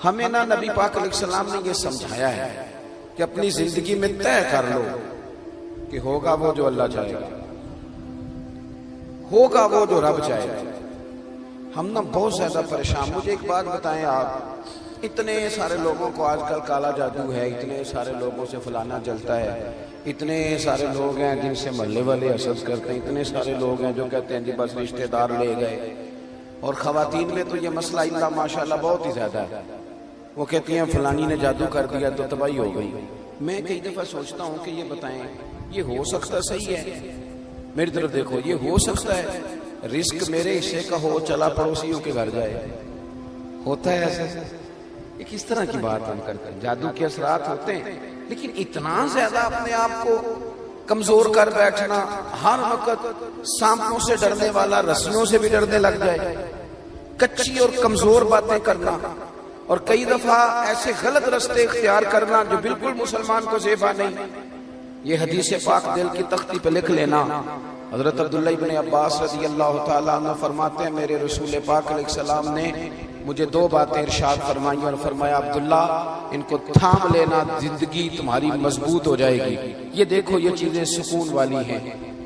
ہمیں نہ نبی پاک علیہ السلام نے یہ سمجھایا ہے کہ اپنی زندگی میں طے کر لو کہ ہوگا وہ جو اللہ چاہے گا، ہوگا وہ جو رب چاہے گا۔ ہم نا بہت زیادہ پریشان۔ مجھے ایک بات بتائیں، آپ اتنے سارے لوگوں کو آج کل کالا جادو ہے، اتنے سارے لوگوں سے فلانا جلتا ہے، اتنے سارے لوگ ہیں جن سے محلے والے حسد کرتے ہیں، اتنے سارے لوگ ہیں جو کہتے ہیں جی بس رشتہ دار لے گئے، اور خواتین میں تو یہ مسئلہ اللہ ماشاءاللہ بہت ہی زیادہ ہے۔ وہ کہتی ہیں فلانی نے جادو کر دیا تو تباہی ہو گئی۔ میں کئی دفعہ سوچتا ہوں کہ یہ بتائیں یہ ہو سکتا صحیح ہے؟ میری طرف دیکھو، یہ ہو سکتا ہے رزق میرے حصے کا ہو چلا پڑوسیوں کے گھر جائے؟ ہوتا ہے ایسا؟ یہ کس طرح کی بات ہم کرتے ہیں؟ جادو کے اثرات ہوتے ہیں، لیکن اتنا زیادہ اپنے آپ کو کمزور کر بیٹھنا، ہر وقت سانپوں سے ڈرنے والا رسیوں سے بھی ڈرنے لگ جائے، کچی اور کمزور باتیں کرنا، اور کئی دفعہ ایسے غلط رستے اختیار کرنا جو بالکل مسلمان کو زیبا نہیں۔ یہ حدیث پاک دل کی تختی پہ لکھ لینا۔ حضرت عبداللہ ابن عباس رضی اللہ تعالیٰ عنہ فرماتے ہیں میرے رسول پاک علیہ السلام نے مجھے دو باتیں ارشاد فرمائی اور فرمایا عبداللہ ان کو تھام لینا، زندگی تمہاری مضبوط ہو جائے گی۔ یہ دیکھو یہ چیزیں سکون والی ہیں۔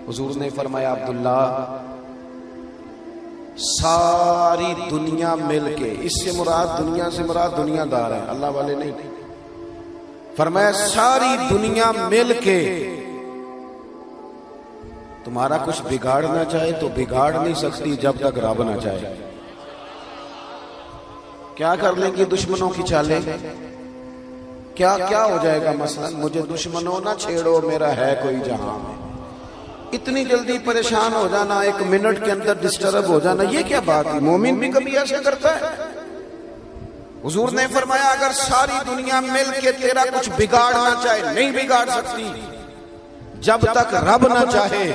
حضور نے فرمایا عبداللہ ساری دنیا مل کے، اس سے مراد دنیا سے مراد دنیا دار ہے، اللہ والے نہیں، فرمایا ساری دنیا مل کے تمہارا کچھ بگاڑنا چاہے تو بگاڑ نہیں سکتی جب تک رب نہ چاہے۔ کیا کر لیں گے دشمنوں کی چالیں؟ کیا ہو جائے گا؟ مثلا مجھے دشمنوں نہ چھیڑو میرا ہے کوئی جہاں میں۔ اتنی جلدی پریشان ہو جانا، ایک منٹ کے اندر ڈسٹرب ہو جانا، یہ کیا بات ہے؟ مومن بھی کبھی ایسا کرتا ہے؟ حضور نے فرمایا اگر ساری دنیا مل کے تیرا کچھ بگاڑنا چاہے نہیں بگاڑ سکتی جب تک رب نہ چاہے،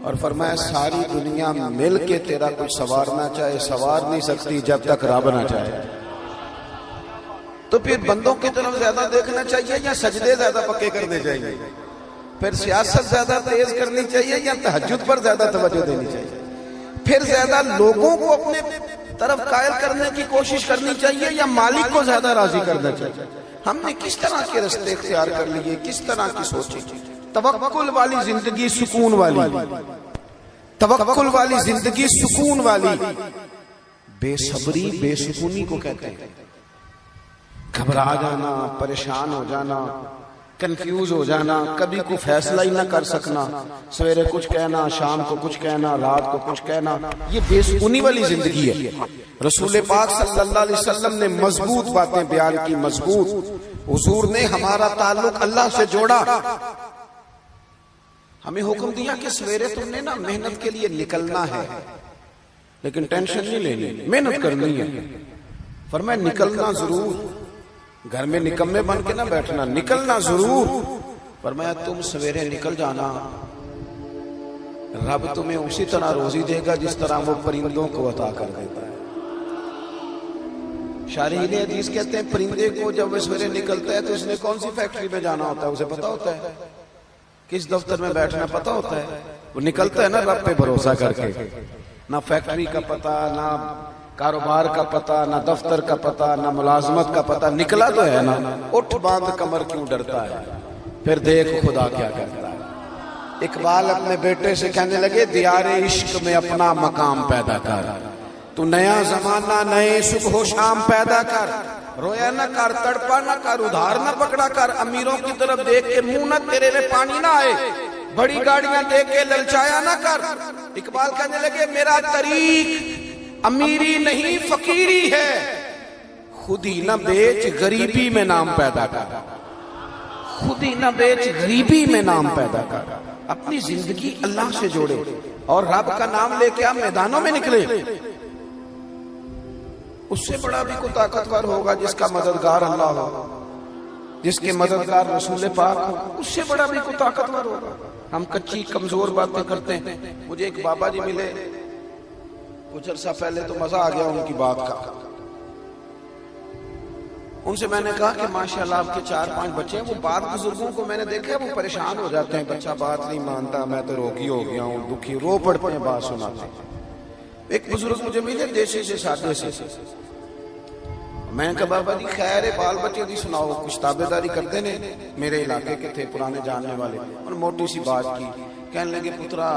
اور فرمایا ساری دنیا مل کے تیرا کچھ سنوارنا چاہے سنوار نہیں سکتی جب تک رب نہ چاہے۔ تو پھر بندوں کی طرف زیادہ دیکھنا چاہیے یا سجدے زیادہ پکے کرنے چاہیے؟ پھر سیاست زیادہ تیز کرنی چاہیے یا تہجد پر زیادہ توجہ دینی چاہیے؟ پھر زیادہ لوگوں کو اپنے طرف قائل کرنے کی کوشش کرنی چاہیے یا مالک کو زیادہ راضی کرنا چاہیے؟ ہم نے کس طرح کے رستے اختیار کر لیے، کس طرح کی سوچی؟ توکل والی زندگی سکون والی، توکل والی زندگی سکون والی۔ بے صبری بے سکونی کو کہتے ہیں، گھبرا جانا، پریشان ہو جانا، کنفیوز ہو جانا، کبھی کوئی فیصلہ ہی نہ کر سکنا، سویرے کچھ کہنا، شام کو کچھ کہنا، رات کو کچھ کہنا، یہ بے سکونی والی زندگی ہے۔ رسول پاک صلی اللہ علیہ وسلم نے مضبوط باتیں بیان کی، مضبوط۔ حضور نے ہمارا تعلق اللہ سے جوڑا، ہمیں حکم دیا کہ سویرے تم نے نا محنت کے لیے نکلنا ہے، لیکن ٹینشن نہیں لینی، محنت کرنی ہے۔ فرمایا نکلنا ضرور، گھر میں نکمے بن کے نہ بیٹھنا، نکلنا ضرور۔ فرمایا تم سویرے نکل جانا، رب تمہیں اسی طرح روزی دے گا جس طرح وہ پرندوں کو عطا کر دیتا ہے۔ شارحین حدیث کہتے ہیں پرندے کو جب وہ سویرے نکلتا ہے تو اس نے کون سی فیکٹری میں جانا ہوتا ہے اسے پتا ہوتا ہے، کس دفتر میں بیٹھنا پتا ہوتا ہے، وہ نکلتا ہے نا رب پہ بھروسہ کر کے، نہ فیکٹری کا پتا، نہ کاروبار کا پتا، نہ دفتر کا پتا، نہ ملازمت کا پتا، نکلا تو ہے نا۔ اٹھ باندھ کمر کیوں ڈرتا ہے، پھر دیکھ خدا کیا کرتا ہے۔ اقبال اپنے بیٹے سے کہنے لگے دیار عشق میں اپنا مقام پیدا کر، تو نیا زمانہ نئے صبح و شام پیدا کر، رویا نہ کر، تڑپا نہ کر، ادھار نہ پکڑا کر، امیروں کی طرف دیکھ کے منہ نہ تیرے میں پانی نہ آئے، بڑی گاڑیاں دیکھ کے للچایا نہ کر۔ اقبال کہنے لگے میرا طریق امیری نہیں فقیری ہے، خود ہی نہ بیچ غریبی میں نام پیدا کر، خود ہی نہ بیچ غریبی میں نام پیدا کر۔ اپنی زندگی اللہ سے جوڑے اور رب کا نام لے کے آپ میدانوں میں نکلے۔ اس سے بڑا بھی کوئی طاقتور ہوگا جس کا مددگار اللہ ہو، جس کے مددگار رسول پاک ہو، اس سے بڑا بھی کوئی طاقتور ہوگا۔ ہم کچی کمزور باتیں کرتے ہیں۔ مجھے ایک بابا جی ملے کچھ عرصہ پہلے، تو مزہ آ گیا ان کی بات کا۔ ان سے میں نے کہا کہ ماشاءاللہ آپ کے 4-5 بچے ہیں۔ وہ بعض بزرگوں کو میں نے دیکھا ہے وہ پریشان ہو جاتے ہیں، بچہ بات نہیں مانتا، میں تو روگی ہو گیا ہوں، دکھی، رو پڑتے ہیں بات سناتے ہیں۔ ایک بزرگ مجھے ملے دیسی سے سادے سے، میں کہا بابا جی خیر ہے بال بچے دی سناؤ کچھ تابے داری کرتے نے. میرے علاقے کے تھے پرانے جاننے والے, اور موٹی سی بات کی, کہنے لگے پترا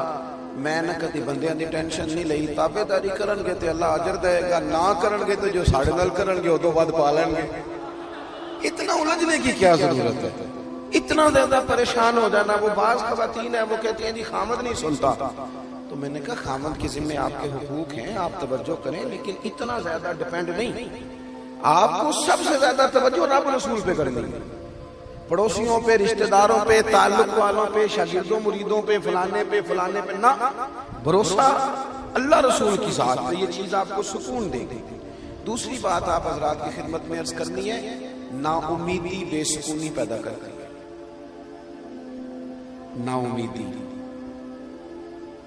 میں نہ کدی بندیاں دی ٹینشن نہیں لئی, تابے داری کرن گے تے اللہ اجر دے گا, نہ کرن گے تے جو ساڑے نال کرن گے او تو بعد پا لیں گے. اتنا الجھنے کی کیا ضرورت ہے, اتنا زیادہ پریشان ہو جانا. وہ بعض خواتین ہیں وہ کہتی ہیں جی خامد نہیں سنتا, تو میں نے کہا خامد کے ذمہ آپ کے حقوق ہیں, آپ توجہ کریں, لیکن اتنا زیادہ ڈیپینڈ نہیں. آپ کو سب سے زیادہ توجہ رب رسول پہ کرنی ہے, پڑوسیوں پہ, رشتہ داروں پہ, تعلق والوں پہ, شاگردوں مریدوں پہ, فلانے پہ نہ, بھروسہ اللہ رسول کی ذات پہ. یہ چیز آپ کو سکون دے گی. دوسری بات آپ حضرات کی خدمت میں عرض کرنی ہے, نا امیدی بے سکونی پیدا کرتی ہے. نا امیدی,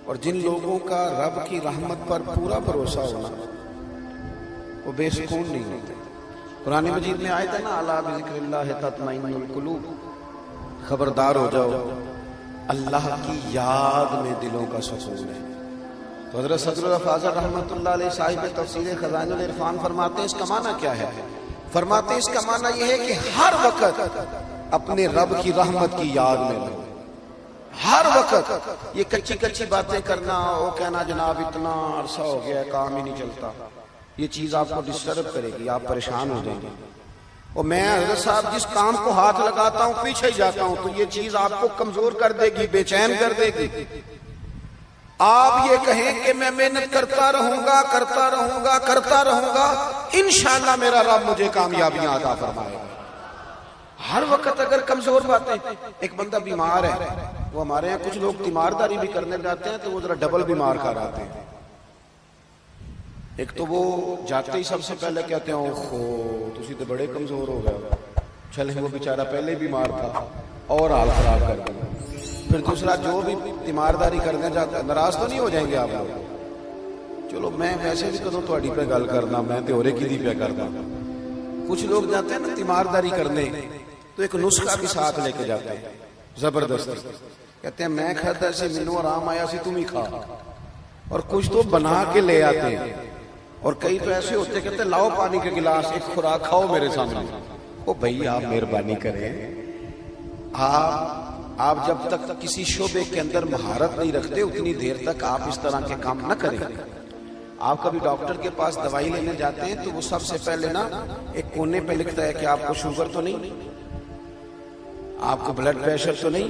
اور جن لوگوں کا رب کی رحمت پر پورا بھروسہ ہونا وہ بے سکون نہیں ہوتے. قرآن مجید میں آیت ہے نا, الا بذکر اللہ تطمئن القلوب, خبردار ہو جاؤ اللہ کی یاد میں دلوں کا سکون ہے. تو حضرت صدر الفاضل رحمۃ اللہ علیہ صاحب تفسیر خزائن العرفان فرماتے ہیں اس کا معنی کیا ہے. فرماتے ہیں اس کا معنی یہ ہے کہ ہر وقت اپنے رب کی رحمت کی یاد میں رہو. ہر وقت یہ کچی باتیں کرنا, وہ کہنا جناب اتنا عرصہ ہو گیا ہے کام ہی نہیں چلتا, یہ چیز آپ کو ڈسٹرب کرے گی, آپ پریشان ہو جائیں گے. اور میں حضرت صاحب جس کام کو ہاتھ لگاتا ہوں پیچھے ہی جاتا ہوں, تو یہ چیز آپ کو کمزور کر دے گی, بے چین کر دے گی. آپ یہ کہیں کہ میں محنت کرتا رہوں گا, انشاءاللہ میرا رب مجھے کامیابیاں عطا فرمائے گا. ہر وقت اگر کمزور باتیں, ایک بندہ بیمار ہے, وہ ہمارے یہاں کچھ لوگ تیمارداری بھی کرنے جاتے ہیں تو وہ ذرا ڈبل بیمار کر آتے ہیں. ایک تو وہ جاتے ہی سب سے پہلے کہتے ہیں اوہو تسی تو بڑے کمزور ہو گئے, چلے وہ بیچارہ پہلے بیمار تھا اور حال خراب کر دیا. پھر دوسرا جو بھی تیمارداری کرنے جاتا ہے, ناراض تو نہیں ہو جائیں گے آپ لوگ, چلو میں ویسے بھی کدوں تہاڈی پہ گل کرنا, میں تے ہورے کی دی پہ کرنا. کچھ لوگ جاتے ہیں نا تیمارداری کرنے تو ایک نسخہ بھی ساتھ لے کے جاتے ہیں زبردستی, کہتے ہیں میں کھاتا سی مینوں آرام آیا سی تم ہی کھا, اور کچھ تو بنا کے لے آتے ہیں, اور کئی تو ایسے ہوتے کہتے ہیں لاؤ پانی کے گلاس, ایک خوراک کھاؤ میرے سامنے. او بھائی آپ مہربانی کریں, آپ جب تک کسی شعبے کے اندر مہارت نہیں رکھتے اتنی دیر تک آپ اس طرح کے کام نہ کریں. آپ کبھی ڈاکٹر کے پاس دوائی لینے جاتے ہیں تو وہ سب سے پہلے نا ایک کونے پہ لکھتا ہے کہ آپ کو شوگر تو نہیں, آپ کو بلڈ پریشر تو نہیں,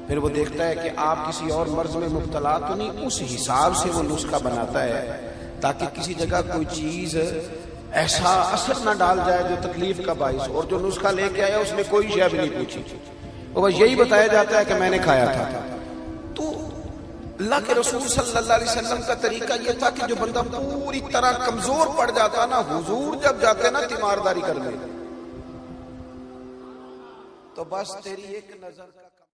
پھر وہ دیکھتا ہے کہ آپ کسی اور مرض میں مبتلا تو نہیں. اس حساب سے وہ نسخہ بناتا ہے تاکہ کسی جگہ کوئی چیز ایسا اثر نہ ڈال جائے جو تکلیف کا باعث. اور جو نسخہ لے کے آیا اس نے کوئی شے بھی نہیں پوچھی, وہ بس یہی بتایا جاتا ہے کہ میں نے کھایا تھا. تو اللہ کے رسول صلی اللہ علیہ وسلم کا طریقہ یہ تھا کہ جو بندہ پوری طرح کمزور پڑ جاتا نا, حضور جب جاتے نا تیمارداری کرنے, تو بس تیری ایک نظر